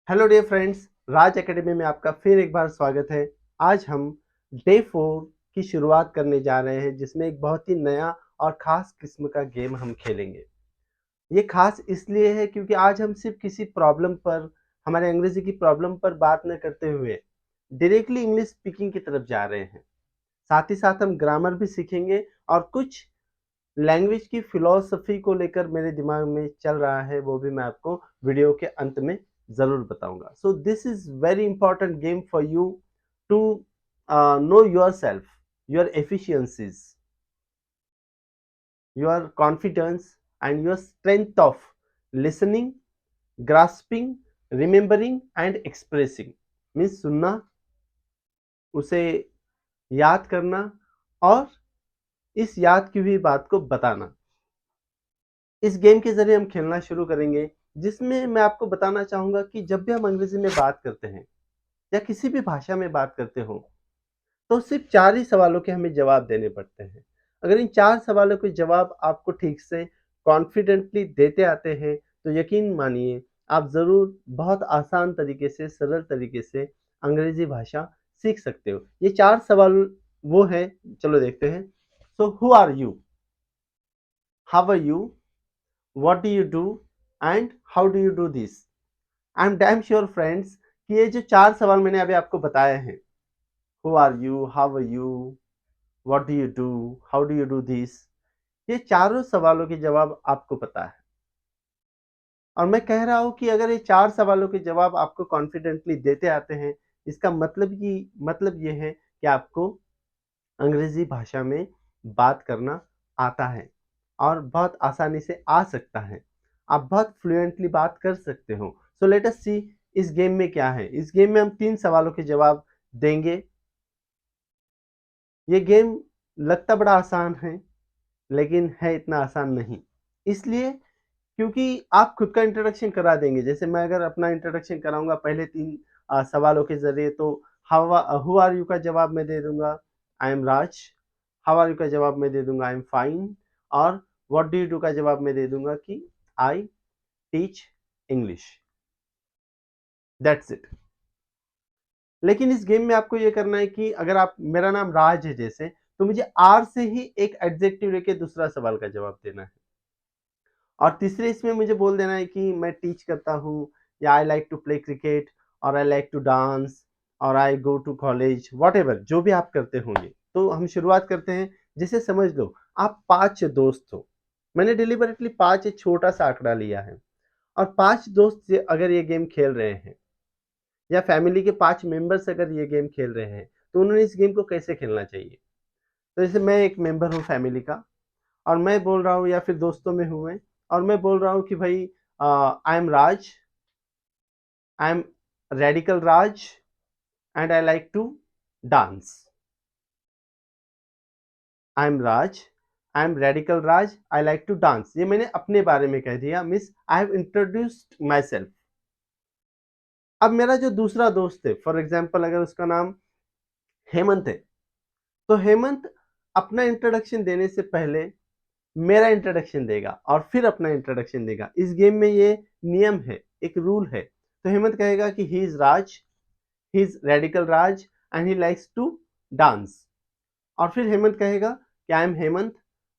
Hello dear friends, राज academy में आपका फिर एक बार स्वागत है। आज हम डे 4 की शुरुआत करने जा रहे हैं, जिसमें एक बहुत ही नया और ख़ास किस्म का गेम हम खेलेंगे। ये ख़ास इसलिए है क्योंकि आज हम सिर्फ किसी प्रॉब्लम पर, हमारे अंग्रेजी की प्रॉब्लम पर बात न करते हुए डायरेक्टली इंग्लिश स्पीकिंग की तरफ जा रहे हैं। साथ ही साथ हम ग्रामर भी सीखेंगे और कुछ लैंग्वेज की फिलॉसफी को लेकर मेरे दिमाग में चल रहा है, वो भी मैं आपको वीडियो के अंत में ज़रूर बताऊंगा। So this is very important game for you to know yourself, your efficiencies, your confidence and your strength of listening, grasping, remembering and expressing. Means सुनना, उसे याद करना और इस याद की हुई बात को बताना। इस गेम के ज़रिए हम खेलना शुरू करेंगे, जिसमें मैं आपको बताना चाहूँगा कि जब भी हम अंग्रेज़ी में बात करते हैं या किसी भी भाषा में बात करते हो, तो सिर्फ़ 4 ही सवालों के हमें जवाब देने पड़ते हैं। अगर इन 4 सवालों के जवाब आपको ठीक से कॉन्फिडेंटली देते आते हैं, तो यकीन मानिए आप ज़रूर बहुत आसान तरीके से, सरल तरीके से अंग्रेज़ी भाषा सीख सकते हो। ये 4 सवाल वो हैं, चलो देखते हैं। So who are you? How are you? What do you do? And how do you do this? I am damn sure friends कि ये जो 4 सवाल मैंने अभी आपको बताए हैं, who are you, how are you, what do you do, how do you do this, ये चारों सवालों के जवाब आपको पता है। और मैं कह रहा हूँ कि अगर ये 4 सवालों के जवाब आपको कॉन्फिडेंटली देते आते हैं, इसका मतलब ये है कि आपको अंग्रेजी भाषा में बात करना आता है और बहुत आसानी से आ सकता है। आप बहुत फ्लुएंटली बात कर सकते हो। सो लेट अस सी इस गेम में क्या है। इस गेम में हम 3 सवालों के जवाब देंगे। ये गेम लगता बड़ा आसान है, लेकिन है इतना आसान नहीं। इसलिए क्योंकि आप खुद का इंट्रोडक्शन करा देंगे। जैसे मैं अगर अपना इंट्रोडक्शन कराऊँगा पहले 3 सवालों के ज़रिए, तो हू आर यू का जवाब मैं दे दूँगा, I am Raj. How are you का जवाब मैं दे दूँगा, आई एम फाइन। और व्हाट डू यू डू का जवाब मैं दे दूँगा कि I teach English. That's it. लेकिन इस गेम में आपको ये करना है कि अगर आप, मेरा नाम राज है जैसे, तो मुझे आर से ही एक एडजेक्टिव लेके दूसरा सवाल का जवाब देना है। और तीसरे इसमें मुझे बोल देना है कि मैं टीच करता हूँ, या I like to play cricket, और आई लाइक टू डांस, और I go to college, whatever जो भी आप करते होंगे। तो हम शुरुआत करते हैं। जैसे समझ लो आप 5 दोस्त हो। मैंने डिलिबरेटली 5 एक छोटा सा आंकड़ा लिया है। और 5 दोस्त अगर ये गेम खेल रहे हैं, या फैमिली के 5 मेंबर्स अगर ये गेम खेल रहे हैं, तो उन्होंने इस गेम को कैसे खेलना चाहिए। तो जैसे मैं एक मेंबर हूँ फैमिली का, और मैं बोल रहा हूँ, या फिर दोस्तों में हूँ मैं, और मैं बोल रहा हूँ कि भाई I am Raj, I am radical Raj, and I like to dance. I am Raj, I am radical Raj, I like to dance. ये मैंने अपने बारे में कह दिया, miss I have introduced myself. अब मेरा जो दूसरा दोस्त है, फॉर एग्जाम्पल अगर उसका नाम हेमंत है, तो हेमंत अपना इंट्रोडक्शन देने से पहले मेरा इंट्रोडक्शन देगा और फिर अपना इंट्रोडक्शन देगा। इस गेम में ये नियम है, एक रूल है। तो हेमंत कहेगा कि he is Raj, he is radical Raj, and he likes to dance. और फिर हेमंत कहेगा कि I am Hemant,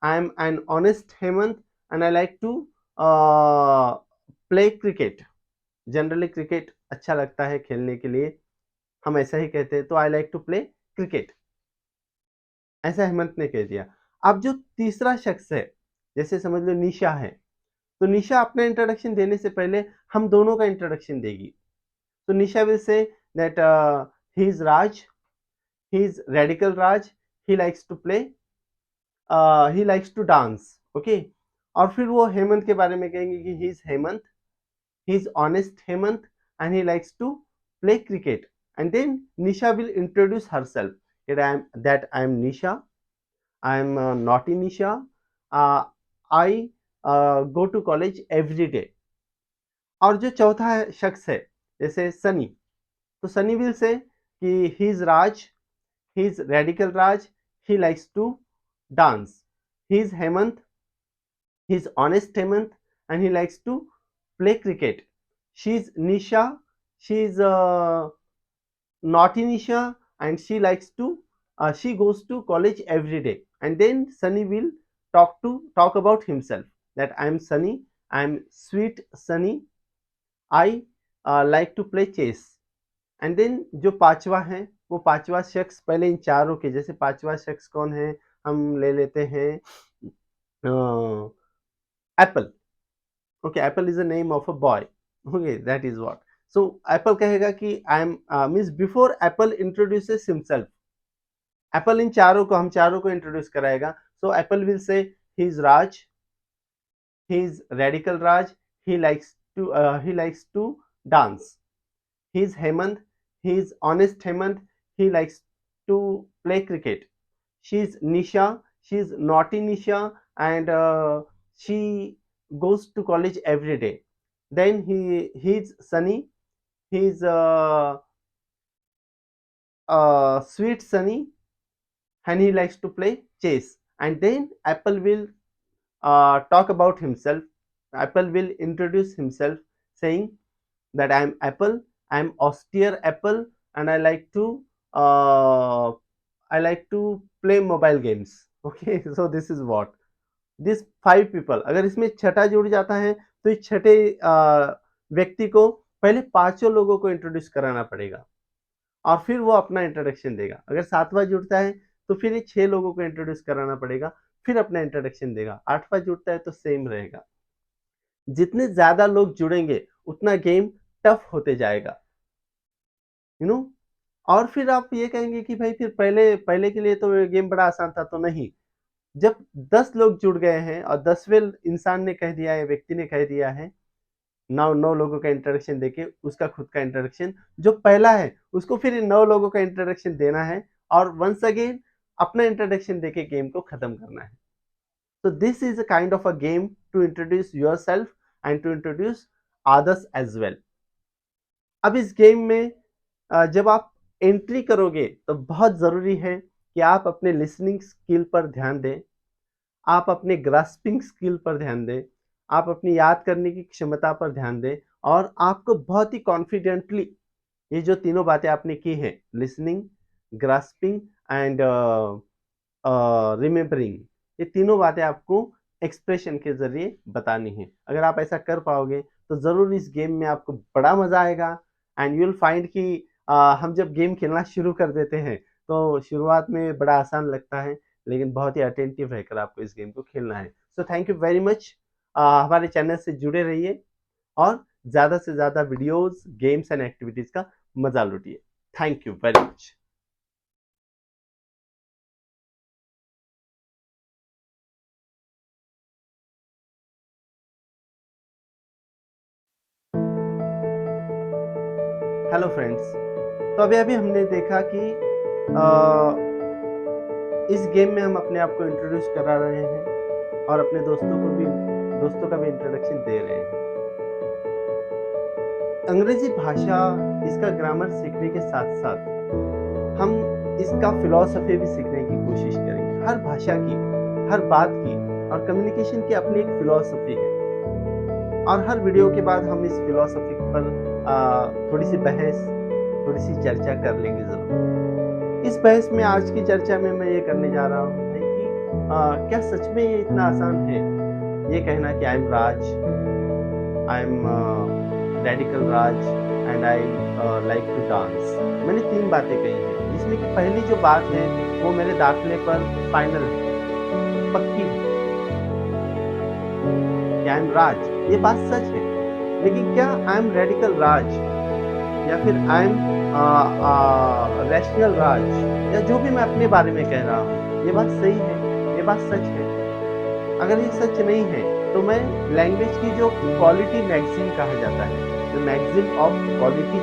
I am an honest Hemant, and I like to play cricket. Generally cricket अच्छा लगता है खेलने के लिए, हम ऐसा ही कहते हैं, तो I like to play cricket, ऐसा हेमंत ने कह दिया। अब जो तीसरा शख्स है, जैसे समझ लो निशा है, तो निशा अपना इंट्रोडक्शन देने से पहले हम दोनों का इंट्रोडक्शन देगी। तो Nisha will say that he is Raj, he is radical Raj, he likes to play, he likes to dance, okay. और फिर वो हेमंत के बारे में कहेंगे कि he is Hemant, he is honest Hemant, and he likes to play cricket. And then Nisha will introduce herself that I am Nisha, I am naughty Nisha, I go to college every day। और जो चौथा शख्स है, जैसे सनी, तो सनी विल से कि he is Raj, he is radical Raj, he likes to dance, he is Hemant, he is honest Hemant, and he likes to play cricket. She is Nisha, she is naughty Nisha, and she goes to college every day. And then Sunny will talk about himself, that I am Sunny, I am sweet Sunny, I like to play chess. And then जो पांचवा है, वो पांचवा शख्स पहले इन चारों के, जैसे पांचवा शख्स कौन है, हम ले लेते हैं Apple. Okay, Apple is the name of a boy. Okay, that is what. So Apple कहेगा कि I am, means before Apple introduces himself, Apple इन चारों को, हम चारों को इंट्रोड्यूस कराएगा. So Apple will say he is Raj, he is radical Raj, he likes to dance. He is Hemant, he is honest Hemant, he likes to play cricket. She is Nisha, she is naughty Nisha, and she goes to college every day. Then he is Sunny, he is sweet Sunny, and he likes to play chess. And then Apple will talk about himself. Apple will introduce himself, saying that I am Apple, I am austere Apple, and uh, I like to play mobile games. Okay, so this is what this 5 people. अगर इसमें छठा जुड़ जाता है तो इस छठे व्यक्ति को पहले पांचों लोगों को इंट्रोड्यूस कराना पड़ेगा और फिर वो अपना इंट्रोडक्शन देगा. अगर सातवां जुड़ता है तो फिर ये 6 लोगों को इंट्रोड्यूस कराना पड़ेगा, फिर अपना इंट्रोडक्शन देगा. आठवां जुड़ता है तो सेम रहेगा. जितने ज्यादा लोग जुड़ेंगे उतना गेम टफ होते जाएगा, यू नो. और फिर आप ये कहेंगे कि भाई फिर पहले पहले के लिए तो गेम बड़ा आसान था. तो नहीं, जब 10 लोग जुड़ गए हैं और 10वें इंसान ने कह दिया है, व्यक्ति ने कह दिया है, 9 लोगों का इंट्रोडक्शन देके उसका खुद का इंट्रोडक्शन, जो पहला है उसको फिर 9 लोगों का इंट्रोडक्शन देना है और वंस अगेन अपना इंट्रोडक्शन देके गेम को खत्म करना है. तो this is a kind of a game to introduce yourself and to introduce others as well. अब इस गेम में जब आप एंट्री करोगे तो बहुत ज़रूरी है कि आप अपने लिसनिंग स्किल पर ध्यान दें, आप अपने ग्रास्पिंग स्किल पर ध्यान दें, आप अपनी याद करने की क्षमता पर ध्यान दें और आपको बहुत ही कॉन्फिडेंटली ये जो तीनों बातें आपने की हैं, लिसनिंग, ग्रास्पिंग एंड रिमेम्बरिंग, ये तीनों बातें आपको एक्सप्रेशन के ज़रिए बतानी है. अगर आप ऐसा कर पाओगे तो ज़रूर इस गेम में आपको बड़ा मज़ा आएगा. एंड यू विल फाइंड कि हम जब गेम खेलना शुरू कर देते हैं तो शुरुआत में बड़ा आसान लगता है, लेकिन बहुत ही अटेंटिव रहकर आपको इस गेम को खेलना है. सो थैंक यू वेरी मच. हमारे चैनल से जुड़े रहिए और ज़्यादा से ज़्यादा वीडियोस, गेम्स एंड एक्टिविटीज़ का मज़ा लूटिए. Thank you very much. Hello friends. तो अभी अभी हमने देखा कि इस गेम में हम अपने आप को इंट्रोड्यूस करा रहे हैं और अपने दोस्तों का भी इंट्रोडक्शन दे रहे हैं. अंग्रेजी भाषा, इसका ग्रामर सीखने के साथ साथ हम इसका फिलॉसफी भी सीखने की कोशिश करेंगे. हर भाषा की, हर बात की और कम्युनिकेशन की अपनी एक फिलॉसफी है और हर वीडियो के बाद हम इस फिलॉसफी पर थोड़ी सी बहस, थोड़ी सी चर्चा कर लेंगे ज़रूर. इस बहस में, आज की चर्चा में मैं ये करने जा रहा हूँ कि क्या सच में ये इतना आसान है ये कहना कि I am Raj, I am radical Raj and I like to dance. मैंने 3 बातें कही हैं जिसमें कि पहली जो बात है वो मेरे दाखिले पर फाइनल है, पक्की है कि आई एम राज. ये बात सच है, लेकिन क्या आई एम रेडिकल राज या फिर आई एम रैशनल राज या जो भी मैं अपने बारे में कह रहा हूँ, ये बात सही है, ये बात सच है? अगर ये सच नहीं है तो मैं लैंग्वेज की जो क्वालिटी मैगजीन कहा जाता है, the magazine of quality,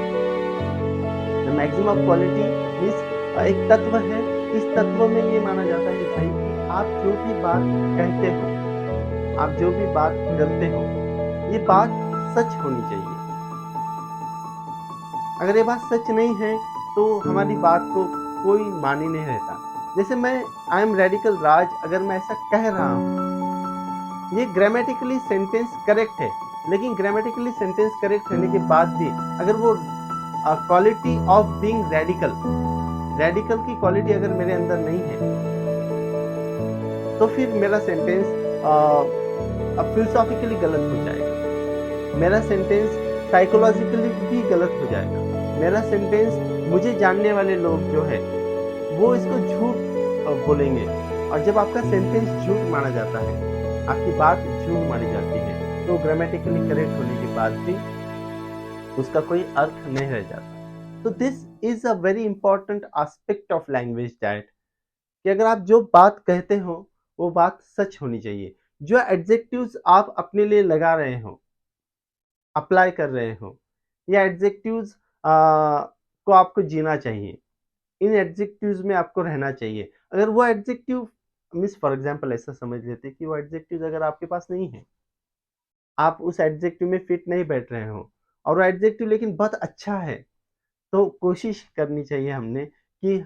the magazine of quality means एक तत्व है. इस तत्व में ये माना जाता है भाई कि आप जो भी बात कहते हो, आप जो भी बात करते हो, ये बात सच होनी चाहिए. अगर ये बात सच नहीं है तो हमारी बात को कोई मानी नहीं रहता. जैसे मैं आई एम रेडिकल राज, अगर मैं ऐसा कह रहा हूँ, ये ग्रामेटिकली सेंटेंस करेक्ट है, लेकिन ग्रामेटिकली सेंटेंस करेक्ट रहने के बाद भी अगर वो quality of being radical. Radical की क्वालिटी अगर मेरे अंदर नहीं है तो फिर मेरा सेंटेंस अब फिलोसॉफिकली गलत हो जाएगा, मेरा सेंटेंस साइकोलॉजिकली भी गलत हो जाएगा, मेरा सेंटेंस मुझे जानने वाले लोग जो है वो इसको झूठ बोलेंगे। और जब आपका सेंटेंस झूठ माना जाता है, आपकी बात झूठ मानी जाती है, तो ग्रामेटिकली करेक्ट होने के बाद भी उसका कोई अर्थ नहीं रह जाता। तो this is a very important aspect of language that कि अगर आप जो बात कहते हो वो बात सच होनी चाहिए। जो एडजेक्टिव्स आप अपने लिए लगा रहे हो, अप्लाई कर रहे हो, या एडजेक्टिव्स को आपको जीना चाहिए, इन एडजेक्टिव्स में आपको रहना चाहिए। अगर वो एडजेक्टिव मीन्स फॉर एग्जांपल ऐसा समझ लेते हैं कि वो एडजेक्टिव्स अगर आपके पास नहीं है, आप उस एडजेक्टिव में फिट नहीं बैठ रहे हो, और वो एडजेक्टिव लेकिन बहुत अच्छा है, तो कोशिश करनी चाहिए हमने कि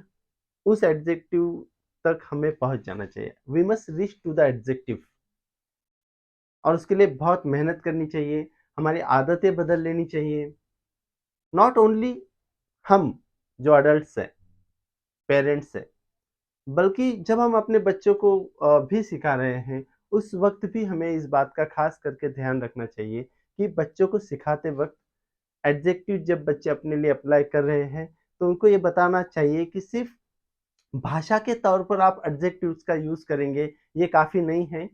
उस एडजेक्टिव तक हमें पहुंच जाना चाहिए। We must reach to the adjective, और उसके लिए बहुत मेहनत करनी चाहिए, हमारी आदतें बदल लेनी चाहिए। नॉट ओनली हम जो अडल्ट्स हैं, पेरेंट्स हैं, बल्कि जब हम अपने बच्चों को भी सिखा रहे हैं, उस वक्त भी हमें इस बात का खास करके ध्यान रखना चाहिए कि बच्चों को सिखाते वक्त एडजेक्टिव जब बच्चे अपने लिए अप्लाई कर रहे हैं, तो उनको ये बताना चाहिए कि सिर्फ भाषा के तौर पर आप एडजेक्टिव्स का यूज़ करेंगे, ये काफ़ी नहीं है।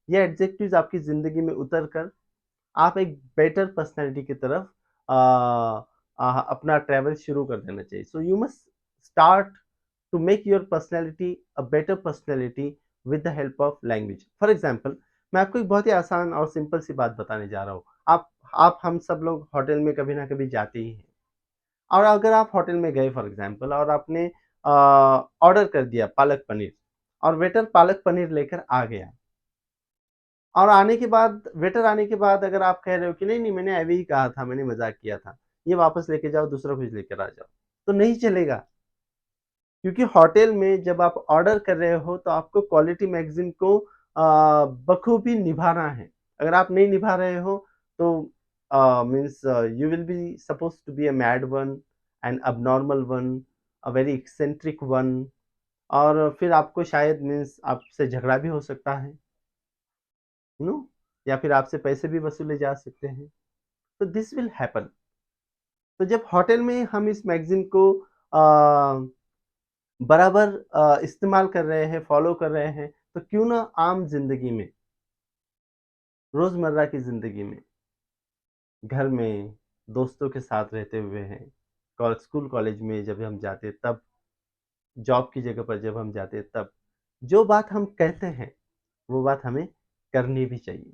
ये एडजेक्टिव्स आपकी ज़िंदगी में उतर कर आप एक बेटर पर्सनैलिटी की तरफ अपना ट्रैवल शुरू कर देना चाहिए। So you must start to make your personality a better personality with the help of language. For example, मैं आपको एक बहुत ही आसान और सिंपल सी बात बताने जा रहा हूँ। आप हम सब लोग होटल में कभी ना कभी जाते ही हैं, और अगर आप होटल में गए फॉर एग्जाम्पल, और आपने ऑर्डर कर दिया पालक पनीर, और वेटर पालक पनीर लेकर आ गया, और आने के बाद वेटर आने के बाद अगर आप कह रहे हो कि नहीं नहीं मैंने अभी ही कहा था, मैंने मजाक किया था, ये वापस लेके जाओ, दूसरा कुछ लेकर आ जाओ, तो नहीं चलेगा। क्योंकि होटल में जब आप ऑर्डर कर रहे हो तो आपको क्वालिटी मैगजीन को बखूबी निभाना है। अगर आप नहीं निभा रहे हो तो means you will be suppose to be a mad one, an abnormal one, a very eccentric one, और फिर आपको शायद मीन्स आपसे झगड़ा भी हो सकता है, नो, या फिर आपसे पैसे भी वसूले जा सकते हैं। तो दिस विल हैपन। तो जब होटल में हम इस मैगजीन को बराबर इस्तेमाल कर रहे हैं, फॉलो कर रहे हैं, तो क्यों ना आम जिंदगी में, रोजमर्रा की जिंदगी में, घर में दोस्तों के साथ रहते हुए हैं, स्कूल कॉलेज में जब हम जाते तब, जॉब की जगह पर जब हम जाते तब, जो बात हम कहते हैं वो बात हमें करनी भी चाहिए।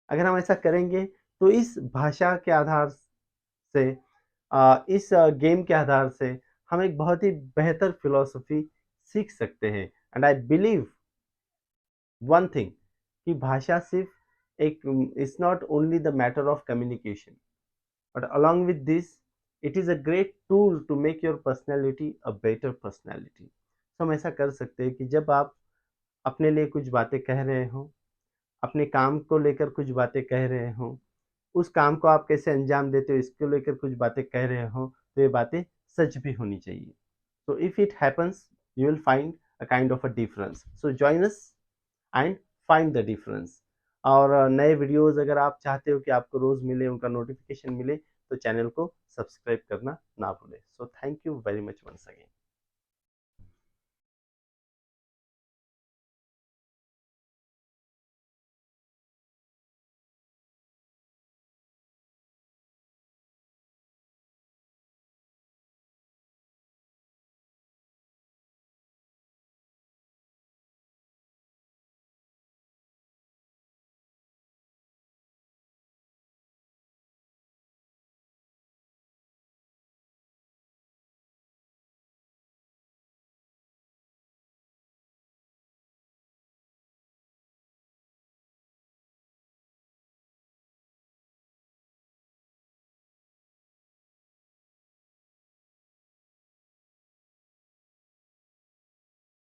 अगर हम ऐसा करेंगे तो इस भाषा के आधार से, इस गेम के आधार से हम एक बहुत ही बेहतर फिलॉसफी सीख सकते हैं। And I believe one thing कि भाषा सिर्फ एक it's not only the matter of communication, but along with this it is a great tool to make your personality a better personality। तो हम ऐसा कर सकते हैं कि जब आप अपने लिए कुछ बातें कह रहे हो, अपने काम को लेकर कुछ बातें कह रहे हो, उस काम को आप कैसे अंजाम देते हो इसको लेकर कुछ बातें कह रहे हो, तो ये बातें सच भी होनी चाहिए। So if it happens, you will find a kind of a difference. So join us and find the difference। और नए वीडियोस अगर आप चाहते हो कि आपको रोज मिले, उनका नोटिफिकेशन मिले, तो चैनल को सब्सक्राइब करना ना भूलें। So thank you very much once again.